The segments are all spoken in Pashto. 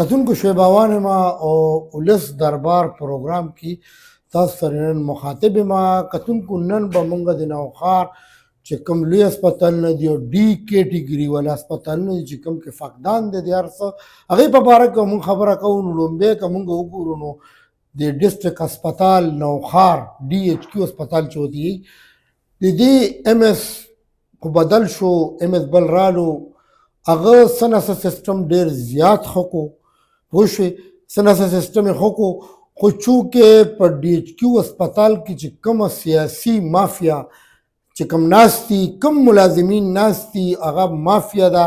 کتونکو شیباوان ما او ولس دربار پروګرام کې تاسو سره نن مخاطب ما کتونکو نن به مونږ د نوښار چې کوم لوی هسپتال نه دی او ډي کیټګري والا هسپتال نه دی چې کوم کې فقدان دی د هر څه هغې په باره کې مونږ خبره کوو نو لومبی که مونږ وګورو نو د ډسټرک هسپتال نوښار ډي ایچ کیو هسپتال چې ودی د دې ایم ایس خو بدل شو ایم ایس بل رالو هغه سنسه سیستم ډېر زیات ښه کو پوه شوې سنسه سیستم یې ښه کو خو چونکې په ډي ایچ کیو هسپتال کې چې کومه سیاسي مافیا چې کوم ناست دي کوم ملازمین ناست دي هغه مافیا ده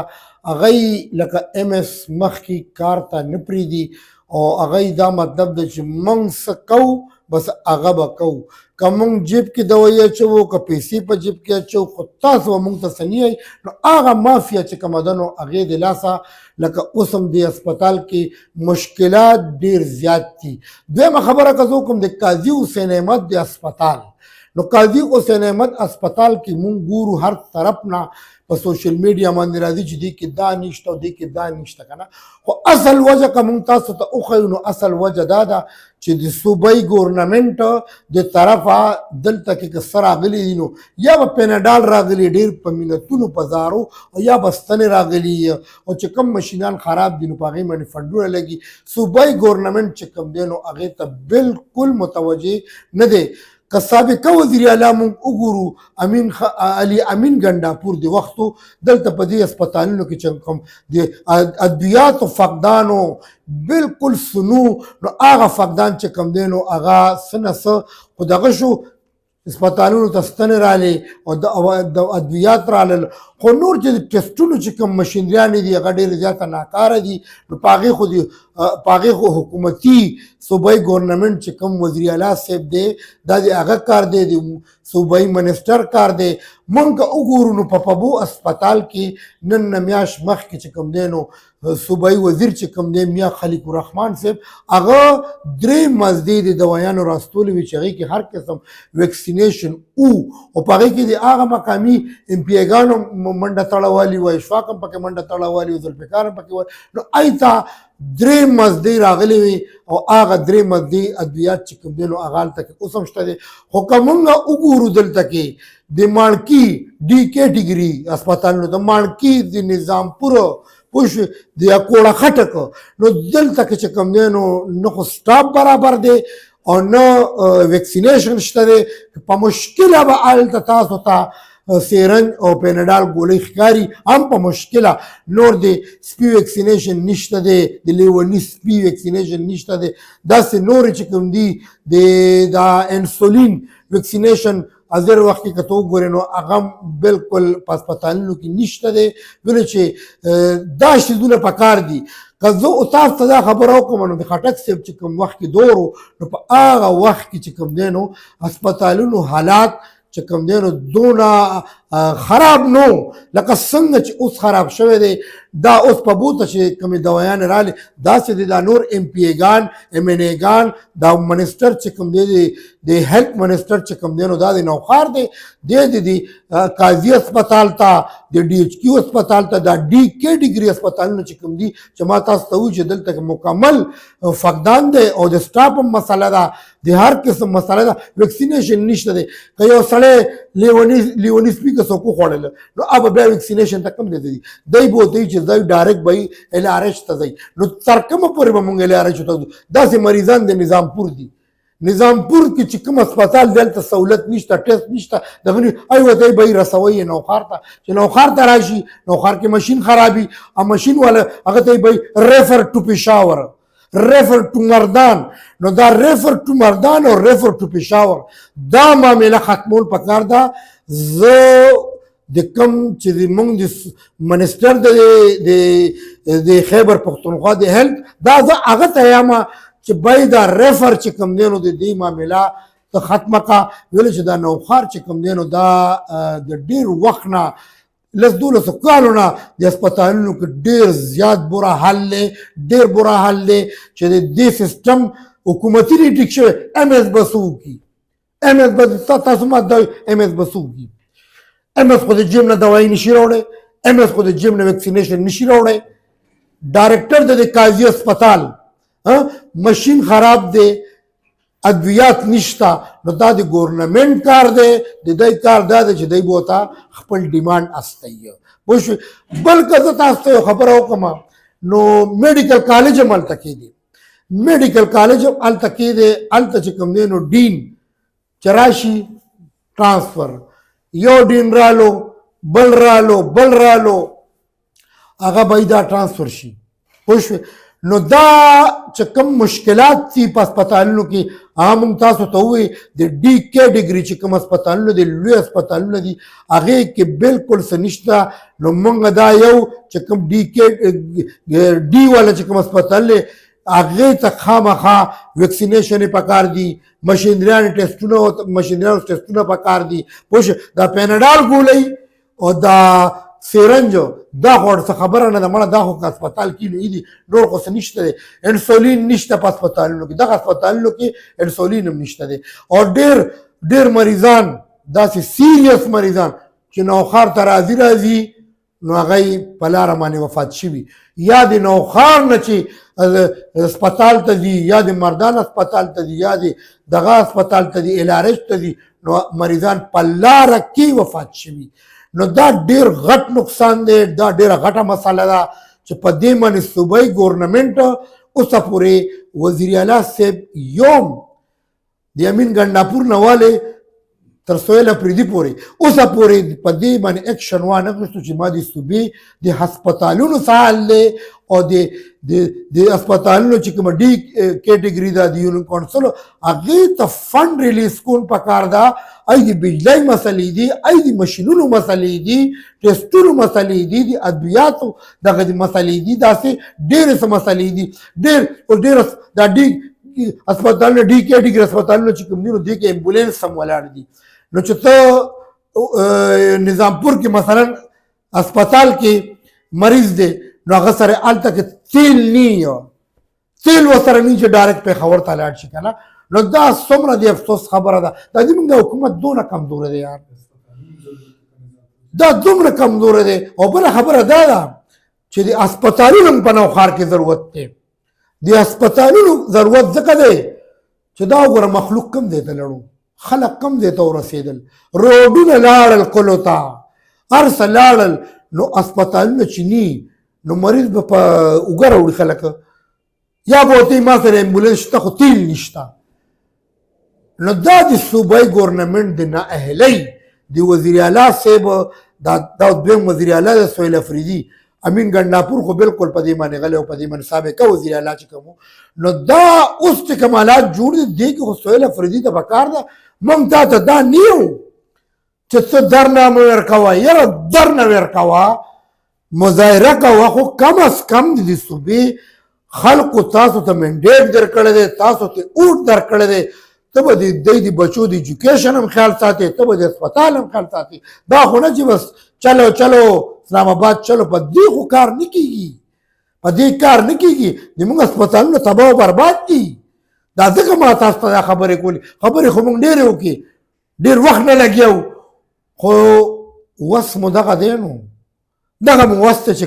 هغه لکه ایم ایس مخکې کار ته نه پرېږدي او هغه دا مطلب ده چې موږ څه کوو بس هغه به کوو که موږ جیب کې دوایي اچوو که پیسې په جیب کې اچوو خو تاسو به موږ ته څه نه وایي نو هغه مافیا چې کومه ده نو هغې د لاسه لکه اوس هم د هسپتال کې مشکلات ډېر زیات دي دویمه خبره که زه وکړم د قاضي حسین احمد د هسپتال نو قاضي حسین احمد هسپتال کې مونږ ګورو هر طرف نه په سوشل میډیا باندې راځي چې دې کې دا نشته او دې کې دا نشته که نه خو اصل وجه که مونږ تاسو ته وښیو نو اصل وجه دا ده چې د صوبایي ګورنمنټ د طرفه دلته کې که څه راغلي دي نو یا به پیناډال راغلي ډېر په مینتونو په زارو او یا به ستنې راغلي او چې کوم مشینان خراب دي نو په هغې باندې فنډونه لګي صوبایي ګورنمنټ چې کوم دی نو هغې ته بالکل متوجه نه دی که سابقه وزیر اعلی مونږ وګورو علي امین ګنډاپور د وختو دلته په دې هسپتالونو کې چې کوم د ادویاتو فقدانو بالکل سنو نو هغه فقدان چې کوم دی نو هغه څه نه څه خو دغه شو هسپتالونو ته ستنې رالې او د ادویات رالل خو نور چې د ټسټونو چې کوم مشینریانې دي هغه ډېرې زیاته ناکاره دي نو په هغې خو حکومتي صوبایي ګورنمنټ چې کوم وزیر اعلی صاحب دی دا د هغه کار دی د صوبایي منسټر کار دی مونږ که وګورو نو په پبو هسپتال کې نن نه میاشت مخکې چې کوم دی نو صوبایي وزیر چې کوم دی میا خلیق الرحمن صاحب هغه درې مزدې د دوایانو راستولې وي چې هغې کې هر قسم ویکسینیشن او په هغې کې د هغه مقامي امپیګانو منډه تړوالي وه اشفاق هم پکې منډه تړوالي وه ذوالفقار هم پکې وه نو هغې ته درې مزدې راغلې وي او هغه درې مزدې ادویات چې کوم دی نو هغه هلته کې اوس هم شته دی خو که مونږ وګورو دلته کې د ماڼکي ډي کیټګري هسپتالونو د ماڼکي د نظامپور پوه شوې د اکوړه خټک نو دلته کې چې کوم دی نو نه خو سټاف برابر دی او نه ویکسینیشن شته دی په مشکله به هلته تاسو ته سیرنج او پیناډال ګولۍ ښکاري هم په مشکله نور د سپي ویکسینیشن نشته دی د لیوني سپي ویکسینیشن نشته دی داسې نورې چې کوم دي د انسولین ویکسینیشن حاضر وخت کې که ته وګورې نو هغه بالکل په هسپتالونو کې نشته دی ولې چې دا شیزونه پکار دي که زه تاسو ته دا خبره وکړم نو د خټک صاحب چې کوم وخت کې دور نو په هغه وخت کې چې کوم دی نو هسپتالونو حالات چې کوم دی نو دونه خراب نو لکه څنګه چې اوس خراب شوی دی دا اوس په بوته چې کومې دوایانې رالې داسې دی دا نور ایم پی ایګان ایم این ایګان دا منسټر چې کوم دی د هیلث منسټر چې کوم دی نو دا د نوښار دی د قاضي هسپتال ته د ډي ایچ کیو هسپتال ته دا ډي کیټګري هسپتالونه چې کوم دي چې ما تاسو ته ووایي چې دلته مکمل فقدان دی او د سټاف هم مسله ده د هر قسم مسله ده ویکسینیشن نشته دی که یو سړی لیوني سپي که څوک وخوړله نو هغه بیا ویکسینیشن ته کم دی دی به ورته وایي چې دی ډایرکټ به ایل آر ایچ ته ځئ نو تر کومه پورې به مونږ ایل آر ایچ ته ځو داسې مریضان د نظامپور دي نظامپور کې چې کوم هسپتال دی هلته سهولت نشته ټیسټ نشته دغه ایوه دی به یې رسوئ یې نوښار ته چې نوښار ته راشي نوښار کې مشین خرابي او مشین والا هغه ته یې به ریفر ټو پېښور ریفر ټو مردان نو دا ریفر ټو مردان او ریفر ټو پېښور دا معامله ختمول پکار ده زه د کوم چې زموږ د منسټر د خیبر پښتونخوا د هیلث دا زه هغه ته یم چې باید دا ریفر چې کوم دی نو د دې معامله ته ختمه کړه ویلې چې دا نوښار چې کوم دی نو دا د ډېر وخت نه 10-12 کالو نه د هسپتالونو کې ډېر زیات بوره حال دی ډېر بوره حال دی چې د دې سیسټم حکومتي نه ټیک شوی ایم ایس به څه وکړي ایم ایس به تاسو ما دا ایم ایس به څه وکړي ایم ایس خو د جیم نه دوایي نشي راوړی ایم ایس خو د جیم نه ویکسینیشن نشي راوړی ډایرکټر د قاضي هسپتال مشین خراب دی ادویات نشتا نو دا د ګورنمنت کار دی د دوی کار دا دی چې دوی بوتا خپل ډیمانډ استایي پوه شوې بلکې زه تاسو ته یو خبره وکړم نو میډیکل کالج هم هلته کې دی میډیکل کالج هم هلته کې دی هلته چې کوم دی نو ډین چې راشي ټرانسفر یو ډین رالو بل رالو هغه به دا ټرانسفر شي پوه شوې نو دا چې کوم مشکلات دي په هسپتالونو کې هغه موږ تاسو ته ووایي د ډي کیټګري چې کوم هسپتالونه دي لوی هسپتالونه دي هغې کې بالکل څه نشته نو موږ دا یو چې کوم ډي والا چې کوم هسپتال دی هغې ته خامخا ویکسینیشن پکار دي مشینریانو ټیسټونه پکار دي پوه شو دا پیناډال ګولۍ او دا سیرنج دا خو څه خبره نه ده مړه دا خو که هسپتال کې لوی دي نور خو څه نشته دی انسولین نشته په هسپتالونو کې دغه هسپتالونو کې انسولین هم نشته دی او ډېر مریضان داسې سیریس مریضان چې نوخار ته راځي نو هغه یې په لاره باندې وفات شوي یا د نوخار نه چې هسپتال ته ځي یا د مردان هسپتال ته ځي یا د دغه هسپتال ته ځي الارج ته ځي نو مریضان په لاره کې وفات شوي نو دا ډیر غټ نقصان دی دا ډیره غټه مسله ده چې په دې باندې صوبایي ګورنمنټ اوسه پورې وزیر اعلی صاحب یوم د امین ګنډاپور نه والې تر سویل اپریدي پورې اوسه پورې په دې باندې اکشن وانه اخیستو چې ما د صوبې د هسپتالونو څه حل دی او د هسپتالونو چې کومه ډي کیټګري ده د یونین کونسل هغې ته فنډ ریلیز کول پکار ده ای د بجلی مسلې دي ای د مشینونو مسلې دي ټیسټونو مسلې دي د ادویاتو دغه مسلې دي داسې ډېرې څه مسلې دي ډېر دا ډي هسپتالونه ډي کیټګري هسپتالونه چې کوم دي نو دې کې امبولینس هم ولاړ دي نو چې ته نظامپور کې مثلا هسپتال کې مریض دی نو هغه سره هلته کې تیل تیل ورسره نه چې ډایرکټ پېښور ته لاړ شي که نه نو دا څومره د افسوس خبره ده دا زموږ د حکومت دونه کمزوره دی یار دا دومره کمزوره دی او بله خبره دا ده چې د هسپتالونو هم په نوښار کې ضرورت دی د هسپتالونو ضرورت ځکه دی چې دا وګوره مخلوق کم دی ته لړو خلق کم دی ته ورسېدل روډونه لاړل کلو ته هر څه لاړل نو هسپتالونه چې ني نو مریض به په اوږه راوړي خلک یا به ورته ما سره امبولانس شته خو تیل نشته نو دا د صوبایي ګورنمنټ د نااهلۍ د وزیر اعلی صاحب دا دویم وزیر اعلی د سهیل افریدي امین ګنډاپور خو بالکل په دې باندې غلی او په دې باندې سابقه وزیر اعلی چې کوم نو دا اوس چې کوم حالات جوړ دي دې کې خو سهیل افریدي ته پکار ده موږ تا ته دا نه یو چې څه درنه مې ورکوه یاره درنه ورکوه مظاهره کوه خو کم از کم د دې صوبې خلکو تاسو ته منډیټ درکړی دی تاسو ته اوټ درکړی دی ته به د دوی د بچو د ایجوکیشن هم خیال ساتې ته به د هسپتال هم خیال ساتې دا خو نه چې بس چلو اسلام آباد چلو په دې خو کار نه کېږي په دې کار نه کېږي زموږ هسپتالونه تباه او برباد دي دا ځکه ما تاسو ته دا خبرې کولې خبرې خو موږ ډېرې وکړې ډېر وخت نه لګیا خو وس مو دغه دی نو دغه مو وس ته چې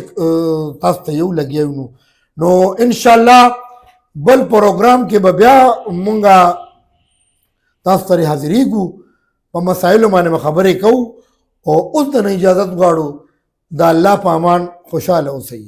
تاسو ته یو لګیا نو انشاءالله بل پروګرام کې به بیا مونږ تاسو سره حاضرېږو په مسایلو باندې خبرې کوو او اوس د نه اجازت غواړو د الله په امان خوشحاله اوسئ